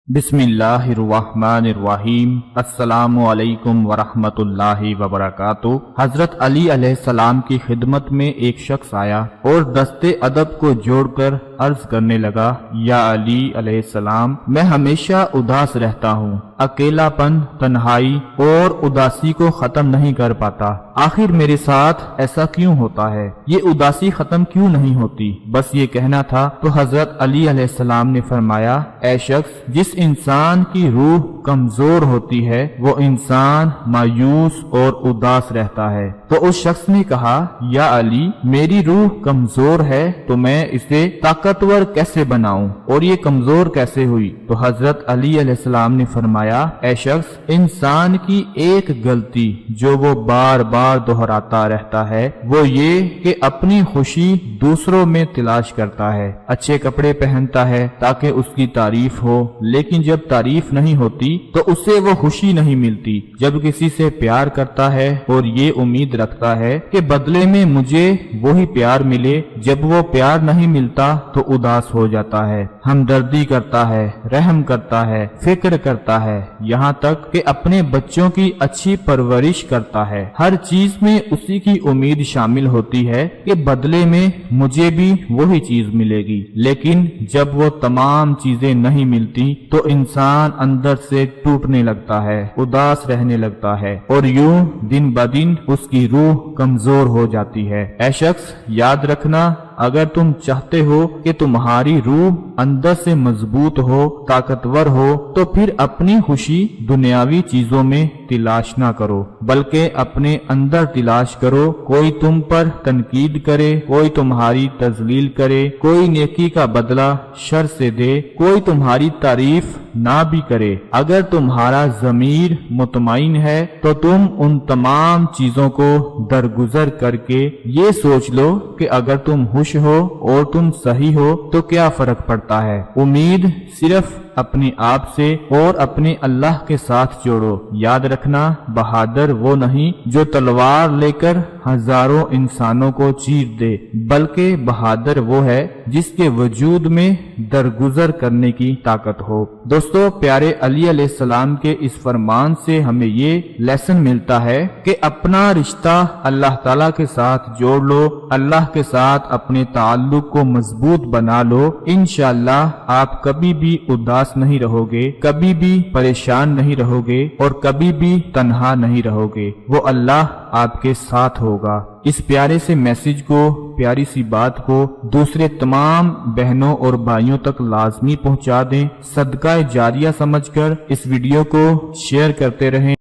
بسم اللہ الرحمن الرحیم۔ السلام علیکم ورحمۃ اللہ وبرکاتہ۔ حضرت علی علیہ السلام کی خدمت میں ایک شخص آیا اور دستے ادب کو جوڑ کر عرض کرنے لگا، یا علی علیہ السلام، میں ہمیشہ اداس رہتا ہوں، اکیلا پن، تنہائی اور اداسی کو ختم نہیں کر پاتا، آخر میرے ساتھ ایسا کیوں ہوتا ہے؟ یہ اداسی ختم کیوں نہیں ہوتی؟ بس یہ کہنا تھا تو حضرت علی علیہ السلام نے فرمایا، اے شخص، جس انسان کی روح کمزور ہوتی ہے وہ انسان مایوس اور اداس رہتا ہے۔ تو اس شخص نے کہا، یا علی، میری روح کمزور ہے تو میں اسے طاقتور کیسے بناؤں، اور یہ کمزور کیسے ہوئی؟ تو حضرت علی علیہ السلام نے فرمایا، اے شخص، انسان کی ایک غلطی جو وہ بار بار دہراتا رہتا ہے وہ یہ کہ اپنی خوشی دوسروں میں تلاش کرتا ہے۔ اچھے کپڑے پہنتا ہے تاکہ اس کی تعریف ہو، لیکن جب تعریف نہیں ہوتی تو اسے وہ خوشی نہیں ملتی۔ جب کسی سے پیار کرتا ہے اور یہ امید رکھتا ہے کہ بدلے میں مجھے وہی پیار ملے، جب وہ پیار نہیں ملتا تو اداس ہو جاتا ہے، ہمدردی کرتا ہے، رحم کرتا ہے، فکر کرتا ہے، یہاں تک کہ اپنے بچوں کی اچھی پرورش کرتا ہے۔ ہر چیز میں اسی کی امید شامل ہوتی ہے کہ بدلے میں مجھے بھی وہی چیز ملے گی، لیکن جب وہ تمام چیزیں نہیں ملتی تو انسان اندر سے ٹوٹنے لگتا ہے، اداس رہنے لگتا ہے، اور یوں دن بدن اس کی روح کمزور ہو جاتی ہے۔ اے شخص، یاد رکھنا، اگر تم چاہتے ہو کہ تمہاری روح اندر سے مضبوط ہو، طاقتور ہو، تو پھر اپنی خوشی دنیاوی چیزوں میں تلاش نہ کرو، بلکہ اپنے اندر تلاش کرو۔ کوئی تم پر تنقید کرے، کوئی تمہاری تذلیل کرے، کوئی نیکی کا بدلہ شر سے دے، کوئی تمہاری تعریف نہ بھی کرے، اگر تمہارا ضمیر مطمئن ہے تو تم ان تمام چیزوں کو درگزر کر کے یہ سوچ لو کہ اگر تم خوش ہو اور تم صحیح ہو تو کیا فرق پڑتا ہے۔ امید صرف اپنے آپ سے اور اپنے اللہ کے ساتھ جوڑو۔ یاد رکھنا، بہادر وہ نہیں جو تلوار لے کر ہزاروں انسانوں کو چیر دے، بلکہ بہادر وہ ہے جس کے وجود میں درگزر کرنے کی طاقت ہو۔ دوستو، پیارے علی علیہ السلام کے اس فرمان سے ہمیں یہ لیسن ملتا ہے کہ اپنا رشتہ اللہ تعالیٰ کے ساتھ جوڑ لو، اللہ کے ساتھ اپنے تعلق کو مضبوط بنا لو، انشاءاللہ آپ کبھی بھی اداس نہیں رہو گے، کبھی بھی پریشان نہیں رہو گے، اور کبھی بھی تنہا نہیں رہو گے۔ وہ اللہ آپ کے ساتھ ہوگا۔ اس پیارے سے میسج کو، پیاری سی بات کو دوسرے تمام بہنوں اور بھائیوں تک لازمی پہنچا دیں۔ صدقہ جاریہ سمجھ کر اس ویڈیو کو شیئر کرتے رہیں۔